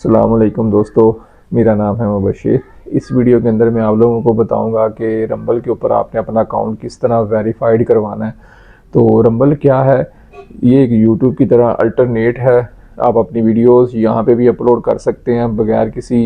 अस्सलाम वालेकुम दोस्तों, मेरा नाम है मुबशिर। इस वीडियो के अंदर मैं आप लोगों को बताऊंगा कि रंबल के ऊपर आपने अपना अकाउंट किस तरह वेरीफाइड करवाना है। तो रंबल क्या है? ये एक यूट्यूब की तरह अल्टरनेट है। आप अपनी वीडियोस यहाँ पे भी अपलोड कर सकते हैं बगैर किसी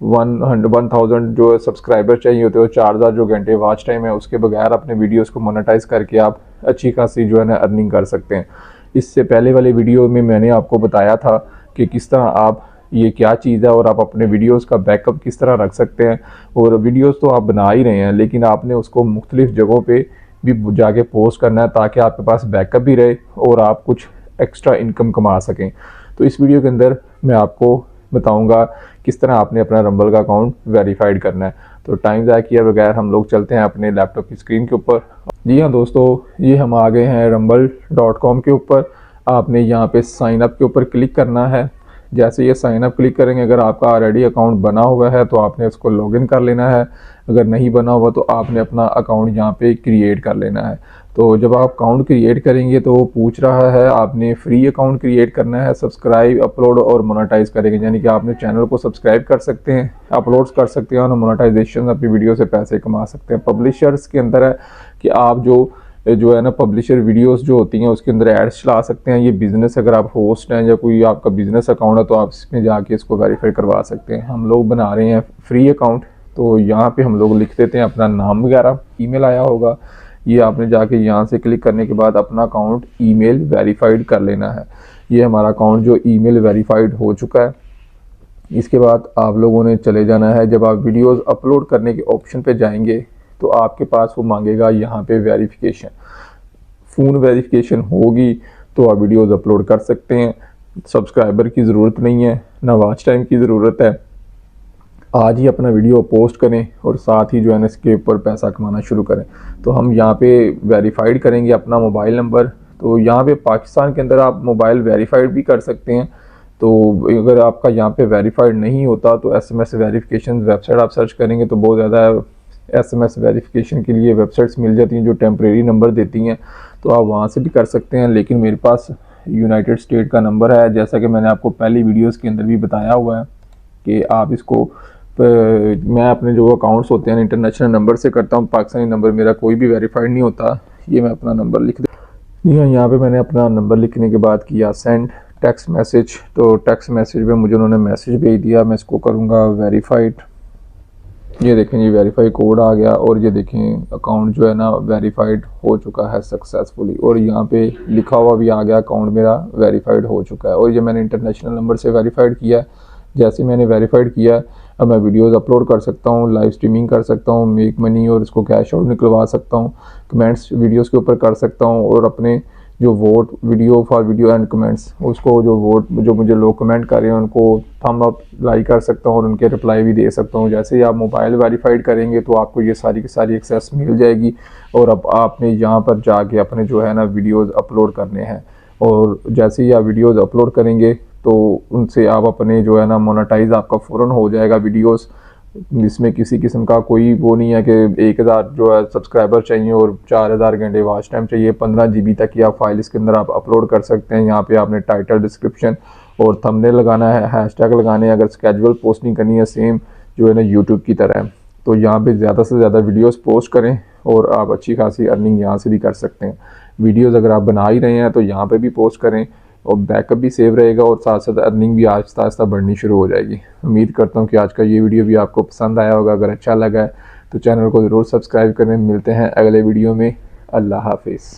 1000 जो सब्सक्राइबर चाहिए होते हैं, 4000 जो घंटे वॉच टाइम है उसके बगैर अपने वीडियोस को मोनेटाइज करके आप अच्छी खासी जो है ना अर्निंग कर सकते हैं। इससे पहले वाले वीडियो में मैंने आपको बताया था कि किस तरह आप ये क्या चीज़ है और आप अपने वीडियोस का बैकअप किस तरह रख सकते हैं। और वीडियोस तो आप बना ही रहे हैं, लेकिन आपने उसको मुख्तलिफ जगहों पे भी जाके पोस्ट करना है ताकि आपके पास बैकअप भी रहे और आप कुछ एक्स्ट्रा इनकम कमा सकें। तो इस वीडियो के अंदर मैं आपको बताऊंगा किस तरह आपने अपना रंबल का अकाउंट वेरीफाइड करना है। तो टाइम ज़ाया किए बगैर हम लोग चलते हैं अपने लैपटॉप की स्क्रीन के ऊपर। जी हाँ दोस्तों, ये हम आ गए हैं rumble.com के ऊपर। आपने यहाँ पे साइन अप के ऊपर क्लिक करना है। जैसे ये साइन अप क्लिक करेंगे, अगर आपका ऑलरेडी अकाउंट बना हुआ है तो आपने उसको लॉगिन कर लेना है। अगर नहीं बना हुआ तो आपने अपना अकाउंट यहाँ पे क्रिएट कर लेना है। तो जब आप अकाउंट क्रिएट करेंगे तो वो पूछ रहा है आपने फ्री अकाउंट क्रिएट करना है, सब्सक्राइब, अपलोड और मोनेटाइज करेंगे, यानी कि आपने चैनल को सब्सक्राइब कर सकते हैं, अपलोड्स कर सकते हैं और मोनेटाइजेशन अपनी वीडियो से पैसे कमा सकते हैं। पब्लिशर्स के अंदर है कि आप जो है ना पब्लिशर वीडियोस जो होती हैं उसके अंदर एड्स चला सकते हैं। ये बिज़नेस, अगर आप होस्ट हैं या कोई आपका बिज़नेस अकाउंट है तो आप इसमें जाके इसको वेरीफाई करवा सकते हैं। हम लोग बना रहे हैं फ्री अकाउंट, तो यहाँ पे हम लोग लिख देते हैं अपना नाम वगैरह, ईमेल आया होगा, ये आपने जाके यहाँ से क्लिक करने के बाद अपना अकाउंट ईमेल वेरीफाइड कर लेना है। ये हमारा अकाउंट जो ईमेल वेरीफाइड हो चुका है। इसके बाद आप लोगों ने चले जाना है, जब आप वीडियोस अपलोड करने के ऑप्शन पे जाएंगे तो आपके पास वो मांगेगा यहाँ पे वेरिफिकेशन। फ़ोन वेरिफिकेशन होगी तो आप वीडियोस अपलोड कर सकते हैं। सब्सक्राइबर की ज़रूरत नहीं है, ना वॉच टाइम की ज़रूरत है। आज ही अपना वीडियो पोस्ट करें और साथ ही जो है ना इसके ऊपर पैसा कमाना शुरू करें। तो हम यहाँ पे वेरीफाइड करेंगे अपना मोबाइल नंबर। तो यहाँ पे पाकिस्तान के अंदर आप मोबाइल वेरीफाइड भी कर सकते हैं। तो अगर आपका यहाँ पे वेरीफाइड नहीं होता तो एसएमएस वेरिफिकेशन वेबसाइट आप सर्च करेंगे तो बहुत ज़्यादा एसएमएस वेरिफिकेशन के लिए वेबसाइट्स मिल जाती हैं जो टेम्परेरी नंबर देती हैं, तो आप वहाँ से भी कर सकते हैं। लेकिन मेरे पास यूनाइटेड स्टेट का नंबर है, जैसा कि मैंने आपको पहली वीडियोज़ के अंदर भी बताया हुआ है कि आप इसको मैं अपने जो अकाउंट्स होते हैं इंटरनेशनल नंबर से करता हूँ, पाकिस्तानी नंबर मेरा कोई भी वेरीफाइड नहीं होता। ये मैं अपना नंबर लिख दे। जी हाँ, यहाँ पे मैंने अपना नंबर लिखने के बाद किया सेंड टेक्स्ट मैसेज। तो टेक्स्ट मैसेज पे मुझे उन्होंने मैसेज भेज दिया, मैं इसको करूँगा वेरीफाइड। ये देखें, ये वेरीफाई कोड आ गया और ये देखें अकाउंट जो है ना वेरीफाइड हो चुका है सक्सेसफुली, और यहाँ पे लिखा हुआ भी आ गया अकाउंट मेरा वेरीफाइड हो चुका है। और ये मैंने इंटरनेशनल नंबर से वेरीफाइड किया है। जैसे मैंने वेरीफाइड किया, अब मैं वीडियोस अपलोड कर सकता हूँ, लाइव स्ट्रीमिंग कर सकता हूँ, मेक मनी और इसको कैश आउट निकलवा सकता हूँ, कमेंट्स वीडियोस के ऊपर कर सकता हूँ, और अपने जो vote video for video and comments, उसको जो वोट जो मुझे लोग कमेंट कर रहे हैं उनको थंब अप लाइक कर सकता हूँ और उनके रिप्लाई भी दे सकता हूँ। जैसे ही आप मोबाइल वेरीफाइड करेंगे तो आपको ये सारी की सारी एक्सेस मिल जाएगी और अब आपने यहाँ पर जाके अपने जो है ना वीडियोज़ अपलोड करने हैं। और जैसे ही आप वीडियोज़ अपलोड करेंगे तो उनसे आप अपने जो है ना मोनेटाइज आपका फ़ौरन हो जाएगा वीडियोस। इसमें किसी किस्म का कोई वो नहीं है कि 1000 जो है सब्सक्राइबर चाहिए और 4000 घंटे वॉच टाइम चाहिए। 15 GB तक की आप फाइल इसके अंदर आप अपलोड कर सकते हैं। यहाँ पे आपने टाइटल, डिस्क्रिप्शन और थंबनेल लगाना है, हैशटैग लगाने हैं। अगर स्केजुअल पोस्टिंग करनी है सेम जो है ना यूट्यूब की तरह है, तो यहाँ पे ज़्यादा से ज़्यादा वीडियोस पोस्ट करें और आप अच्छी खासी अर्निंग यहाँ से भी कर सकते हैं। वीडियोस अगर आप बना ही रहे हैं तो यहाँ पे भी पोस्ट करें और बैकअप भी सेव रहेगा और साथ साथ अर्निंग भी आहिस्ता आहिस्ता बढ़नी शुरू हो जाएगी। उम्मीद करता हूँ कि आज का ये वीडियो भी आपको पसंद आया होगा। अगर अच्छा लगा है तो चैनल को ज़रूर सब्सक्राइब करें। मिलते हैं अगले वीडियो में। अल्लाह हाफिज़।